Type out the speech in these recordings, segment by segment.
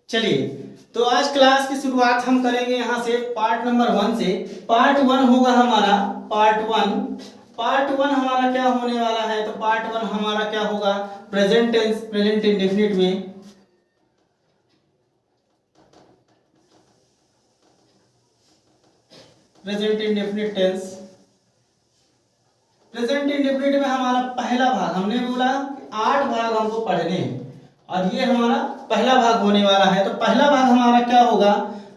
चलिए, तो आज क्लास की शुरुआत हम करेंगे यहाँ से पार्ट नंबर 1 से। पार्ट 1 होगा हमारा पार्ट वन हमारा क्या होने वाला है? तो पार्ट 1 हमारा क्या होगा? प्रेजेंट टेंस, प्रेजेंट इंडेफिनिट में present indefinite tense. Present indefinite में हमारा पहला भाग, हमने बोला 8 भाग हमको पढ़ने हैं और ये हमारा पहला भाग होने वाला है। तो पहला भाग हमारा क्या होगा?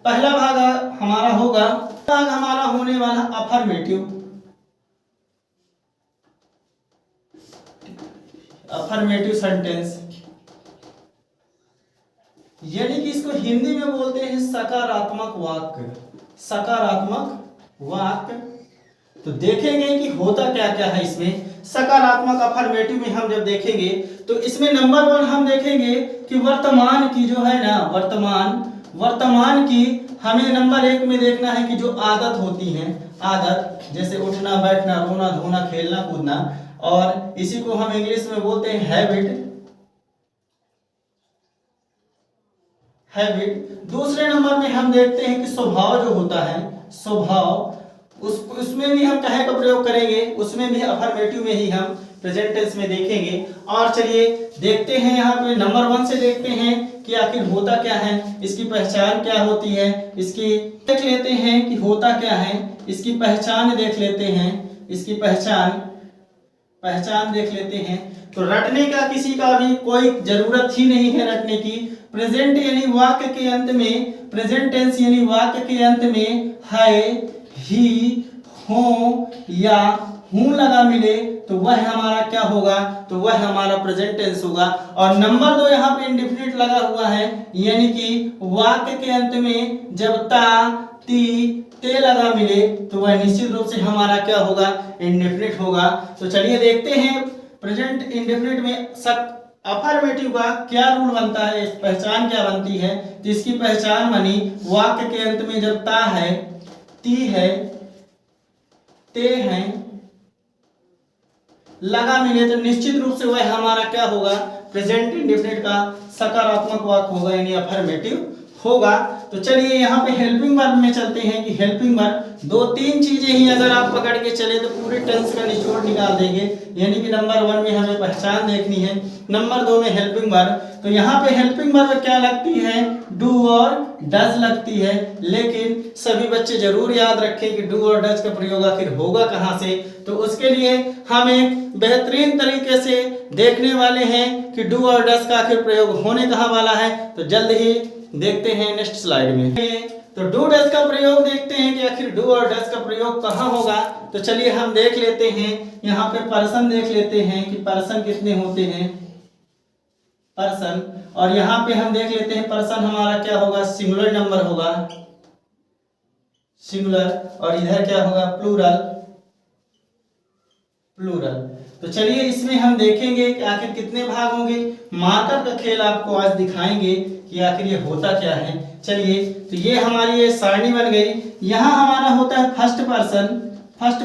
पहला भाग हमारा होने वाला अफर्मेटिव सेंटेंस, यानी कि इसको हिंदी में बोलते हैं सकारात्मक वाक्य। सकारात्मक वाक्य। तो देखेंगे कि होता क्या क्या है इसमें। सकारात्मक अफर्मेटिव में हम जब देखेंगे तो इसमें नंबर 1 हम देखेंगे कि वर्तमान की जो है ना, वर्तमान की हमें नंबर 1 में देखना है कि जो आदत होती है, आदत जैसे उठना, बैठना, रोना, धोना, खेलना, कूदना, और इसी को हम इंग्लिश में बोलते हैं हैबिट। दूसरे नंबर में हम देखते हैं कि स्वभाव जो होता है, स्वभाव, उसमें भी हम कहे का प्रयोग करेंगे, उसमें भी अफर्मेटिव में ही हम प्रेजेंट टेंस में देखेंगे। और चलिए देखते हैं यहाँ पे नंबर 1 से देखते हैं कि आखिर होता क्या है, इसकी पहचान क्या होती है, इसकी देख लेते हैं कि होता क्या है, इसकी पहचान देख लेते हैं, इसकी पहचान देख लेते हैं। तो रटने का किसी का भी कोई जरूरत ही नहीं है रटने की। प्रेजेंट यानी वाक्य के अंत में, प्रेजेंट टेंस यानी वाक्य के अंत में है, ही, हो या हूं लगा मिले तो वह हमारा क्या होगा? तो वह हमारा प्रेजेंट टेंस होगा। और नंबर 2 यहाँ पे इंडेफिनिट लगा हुआ है, यानी कि वाक्य के अंत में जब ता, ती, ते लगा मिले तो वह निश्चित रूप से हमारा क्या होगा? इंडेफिनिट होगा। तो चलिए देखते हैं प्रेजेंट इंडेफिनिट में अफर्मेटिव का क्या रूल बनता है, पहचान क्या बनती है। तो इसकी पहचान बनी वाक्य के अंत में जब ता है, ती है, ते है, लगा मिले तो निश्चित रूप से वह हमारा क्या होगा? प्रेजेंट इंडेफिनिट का सकारात्मक वाक्य होगा, यानी अफर्मेटिव होगा। तो चलिए यहाँ पे हेल्पिंग वर्ब में चलते हैं कि हेल्पिंग वर्ब 2-3 चीजें ही अगर आप पकड़ के चले तो पूरे टेंस का निचोड़ निकाल देंगे। यानी कि नंबर 1 में हमें पहचान देखनी है, नंबर 2 में हेल्पिंग वर्ब। तो यहाँ पे हेल्पिंग वर्ब क्या लगती है? डू और डज लगती है। लेकिन सभी बच्चे जरूर याद रखें कि डू और डज का प्रयोग आखिर होगा कहाँ से। तो उसके लिए हम एक बेहतरीन तरीके से देखने वाले हैं कि डू और डज का आखिर प्रयोग होने कहाँ वाला है। तो जल्द ही देखते हैं नेक्स्ट स्लाइड में। तो डू डज का प्रयोग देखते हैं कि आखिर डू और डज का प्रयोग कहाँ होगा। तो चलिए हम देख लेते हैं, यहाँ पे पर्सन देख लेते हैं कि पर्सन कितने होते हैं, पर्सन। और यहाँ पे हम देख लेते हैं पर्सन हमारा क्या होगा? सिंगुलर नंबर होगा, सिंगुलर। और इधर क्या होगा? प्लूरल। तो चलिए इसमें हम देखेंगे कि आखिर कितने भाग होंगे। मार्कर का खेल आपको आज दिखाएंगे कि आखिर ये होता क्या है। चलिए, तो ये हमारी ये सारणी बन गई। यहाँ हमारा होता है फर्स्ट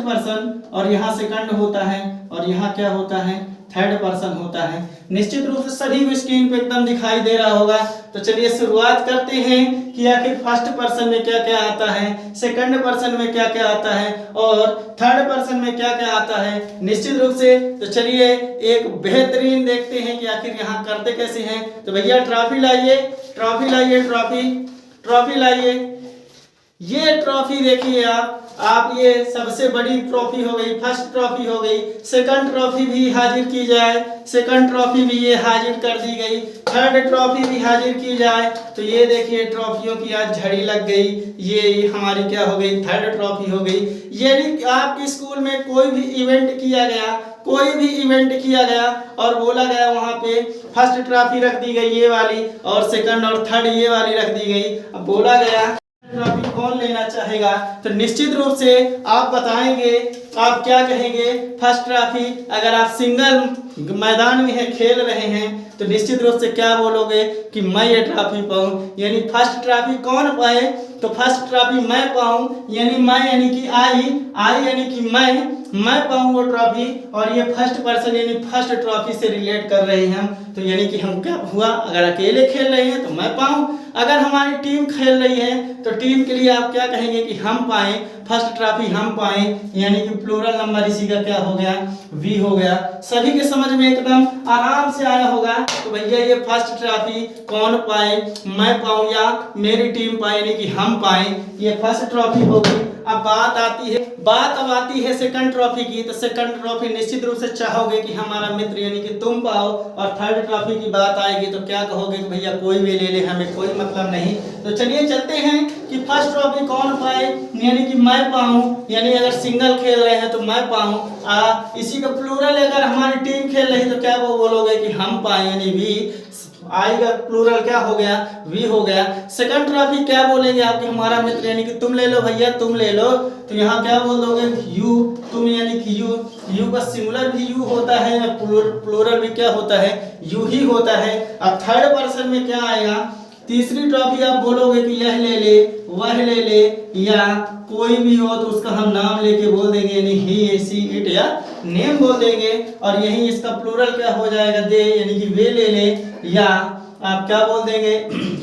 पर्सन, और यहाँ सेकंड होता है, और यहाँ क्या होता है? थर्ड पर्सन होता है। निश्चित रूप से सभी को स्क्रीन पे एकदम दिखाई दे रहा होगा। तो चलिए शुरुआत करते हैं कि आखिर फर्स्ट पर्सन में क्या क्या आता है, सेकंड पर्सन में क्या क्या आता है, और थर्ड पर्सन में क्या क्या आता है निश्चित रूप से। तो चलिए एक बेहतरीन देखते हैं कि आखिर यहाँ करते कैसे हैं। तो भैया ट्रॉफी लाइए, ट्रॉफी लाइए। ये ट्रॉफी देखिए आप ये सबसे बड़ी ट्रॉफी हो गई, फर्स्ट ट्रॉफी हो गई। सेकंड ट्रॉफी भी हाजिर की जाए, सेकंड ट्रॉफी भी ये हाजिर कर दी गई। थर्ड ट्रॉफी भी हाजिर की जाए। तो ये देखिए ट्रॉफियों की आज झड़ी लग गई। ये हमारी क्या हो गई? थर्ड ट्रॉफी हो गई। यदि आपके स्कूल में कोई भी इवेंट किया गया और बोला गया वहाँ पे फर्स्ट ट्रॉफी रख दी गई ये वाली, और सेकंड और थर्ड ये वाली रख दी गई। अब बोला गया ट्रॉफी कौन लेना चाहेगा, तो निश्चित रूप से आप बताएंगे, आप क्या कहेंगे? First trophy. अगर आप सिंगल मैदान में है, खेल रहे हैं, तो निश्चित रूप से क्या बोलोगे कि मैं ये ट्रॉफी पाऊँ, यानी फर्स्ट ट्रॉफी कौन पाए, तो फर्स्ट ट्रॉफी मैं पाऊँ, यानी मैं यानी कि आई यानी कि मैं पाऊँ वो ट्रॉफी, और ये फर्स्ट पर्सन यानी फर्स्ट ट्रॉफी से रिलेट कर रहे हैं हम। तो यानी कि हम क्या हुआ, अगर अकेले खेल रहे हैं तो मैं पाऊँ, अगर हमारी टीम खेल रही है तो टीम के लिए आप क्या कहेंगे कि हम पाएं, फर्स्ट ट्रॉफी हम पाएं, यानी कि प्लूरल नंबर इसी का क्या हो गया, वी हो गया। सभी के समझ में एकदम आराम से आया होगा। तो भैया ये फर्स्ट ट्रॉफी कौन पाए, मैं पाऊं या मेरी टीम पाए, यानी कि हम पाएं, ये फर्स्ट ट्रॉफी होगी। अब बात आती है सेकंड ट्रॉफी की। तो सेकंड ट्रॉफी निश्चित रूप से चाहोगे कि हमारा मित्र यानी कि तुम पाओ, और थर्ड ट्रॉफी की बात आएगी तो क्या कहोगे कि भैया कोई भी ले ले, हमें कोई मतलब नहीं। तो चलिए चलते हैं कि फर्स्ट ट्रॉफी कौन पाए, यानी कि मैं पाऊं, यानी अगर सिंगल खेल रहे हैं तो मैं पाऊं। इसी का प्लूरल अगर हमारी टीम खेल रही तो क्या वो बोलोगे कि हम पाए, यानी वी, आई का प्लूरल क्या हो गया, वी हो गया। सेकंड ट्रॉफी क्या बोलेंगे आपके हमारा मित्र, यानी कि तुम ले लो भैया, तुम ले लो, तो यहाँ क्या बोल दोगे, यू, तुम यानी कि यू का सिंगुलर भी यू होता है, प्लूरल भी क्या होता है, यू ही होता है। अब थर्ड पर्सन में क्या आएगा, तीसरी ट्रॉफी आप बोलोगे कि यह ले ले, वह ले ले, या कोई भी हो तो उसका हम नाम लेके बोल देंगे, यानी ही, सी, इट, या नेम बोल देंगे। और यही इसका प्लूरल क्या हो जाएगा, दे, यानी कि वे ले ले, या आप क्या बोल देंगे,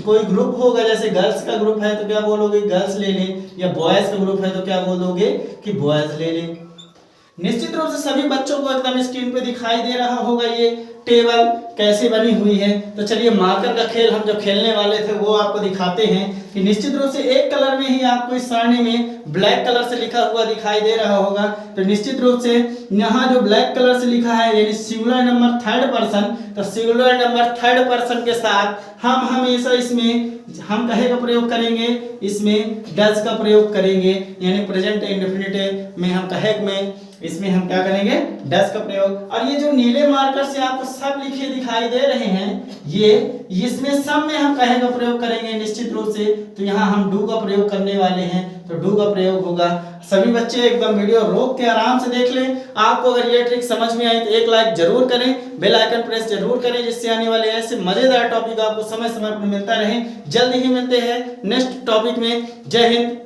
कोई ग्रुप होगा जैसे गर्ल्स का ग्रुप है तो क्या बोलोगे, गर्ल्स ले ले, या बॉयज का ग्रुप है तो क्या बोलोगे कि बॉयज ले ले। निश्चित रूप से सभी बच्चों को एकदम स्क्रीन पे दिखाई दे रहा होगा ये टेबल कैसे बनी हुई है। तो चलिए मार्कर का खेल हम जो खेलने वाले थे वो आपको दिखाते हैं कि निश्चित रूप से एक कलर में ही आपको इस सारणी में ब्लैक कलर से लिखा हुआ दिखाई दे रहा होगा। तो निश्चित रूप से यहाँ जो ब्लैक कलर से लिखा है यानी सिंगुलर नंबर थर्ड पर्सन, तो सिंगुलर नंबर थर्ड पर्सन के साथ हम हमेशा इसमें हम कहे का प्रयोग करेंगे, इसमें डज का प्रयोग करेंगे, यानी प्रेजेंट इंडेफिनिट में हम कहे में इसमें हम क्या करेंगे, डज का प्रयोग। और ये जो नीले मार्कर से आपको सब लिखे दिखाई दे रहे हैं, ये इसमें सब में हम कहे का प्रयोग करेंगे निश्चित रूप से। तो यहाँ हम डू का प्रयोग करने वाले हैं, तो डू का प्रयोग होगा। सभी बच्चे एकदम वीडियो रोक के आराम से देख लें। आपको अगर ये ट्रिक समझ में आई तो एक लाइक जरूर करें, बेल आइकन प्रेस जरूर करें, जिससे आने वाले ऐसे मजेदार टॉपिक आपको समय समय पर मिलता रहे। जल्द ही मिलते हैं नेक्स्ट टॉपिक में। जय हिंद।